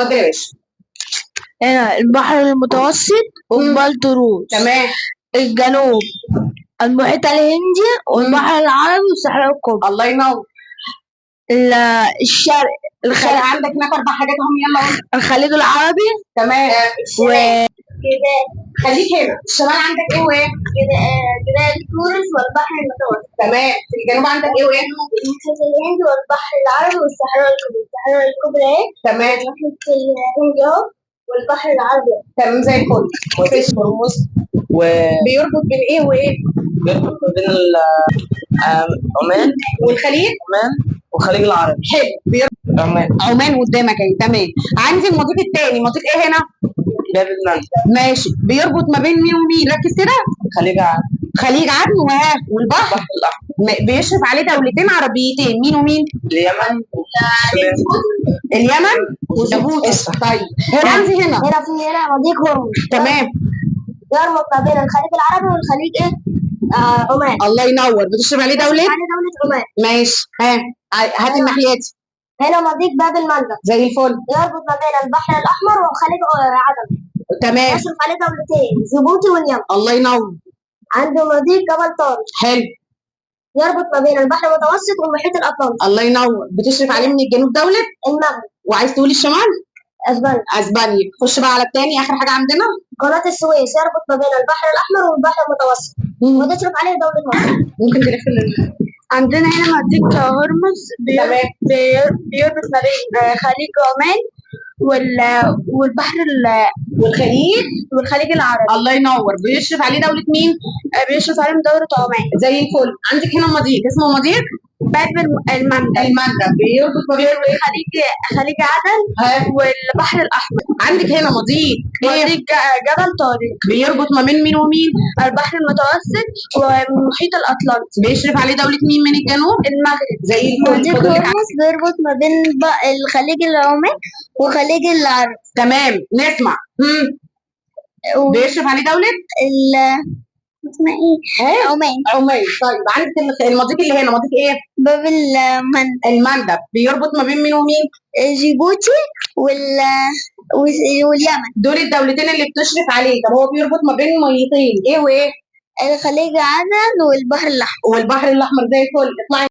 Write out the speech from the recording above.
اتفضل يا باشا. هنا البحر المتوسط وجبال طروس. تمام. الجنوب المحيط الهندي والبحر العربي والصحراء الكبرى. الله ينور. الشرق الخليج عندك هناك 4 حاجات اهم، يلا قول. الخليج العربي. تمام. كده خليك هنا. الشمال عندك ايه وايه؟ جبال طورس والبحر المتوسط. تمام. في الجنوب عندك ايه وايه؟ المحيط الهندي والبحر العربي والصحراء الكبرى. الصحراء الكبرى ايه؟ تمام. المحيط الهندي اهو والبحر العربي. تمام زي الفل. مفيش مرموز بيربط بين ايه وايه؟ بيربط ما بين عمان والخليج. عمان والخليج العربي. حلو. عمان. عمان قدامك اهي. تمام. عندي المضيق الثاني، مضيق ايه هنا؟ باب المندب. ماشي. بيربط ما بين مين ومين؟ ركز كده. خليج عدن. خليج عدن والبحر الأحمر. بيشرف عليه دولتين عربيتين، مين ومين؟ اليمن اليمن وجيبوتي. طيب عندي هنا هنا مضيق هرمز. تمام. يربط ما بين الخليج العربي والخليج ايه؟ عمان. الله ينور. بتشرف عليه دولة؟ عليه دولة عمان. ماشي. هات الناحيتي. هنا مضيق باب المندب. زي الفل. يربط ما بين البحر الأحمر وخليج عدن. تمام. يشرف عليه دولتين جيبوتي واليمن. الله ينور. عنده مضيق جبل طارق. حلو. يربط ما بين البحر المتوسط والمحيط الأطلنطي. الله ينور. بتشرف عليه من الجنوب دولة المغرب. وعايز تقولي الشمال؟ اسبانيا. اسبانيا. خش بقى على الثاني، اخر حاجه عندنا قناة السويس يربط ما بين البحر الأحمر والبحر المتوسط وتشرف عليه دولة مصر. ممكن تلف عندنا هنا مضيق هرمز بيربط ما بين خليج عمان والبحر والخليج العربي. الله ينور. بيشرف عليه دولة مين؟ بيشرف عليهم دولة عمان. زي الفل. عندك هنا مضيق اسمه مضيق باب المندب. بيربط ما بين خليج عدن والبحر الأحمر. عندك هنا مضيق جبل طارق بيربط ما بين مين ومين؟ البحر المتوسط والمحيط الأطلنطي. بيشرف عليه دولة مين من الجنوب؟ المغرب. زي الفل. مضيق هرمز بيربط ما بين الخليج العمان وخليج العرب. تمام. نسمع. بيشرف عليه دولة اسمها ايه؟ عمان. طيب عندك المضيق اللي هنا مضيق ايه؟ باب المندب بيربط ما بين مين ومين؟ جيبوتي واليمن. دول الدولتين اللي بتشرف عليه. طب هو بيربط ما بين ميتين ايه وايه؟ الخليج عدن والبحر الأحمر. زي الفل. اطلعي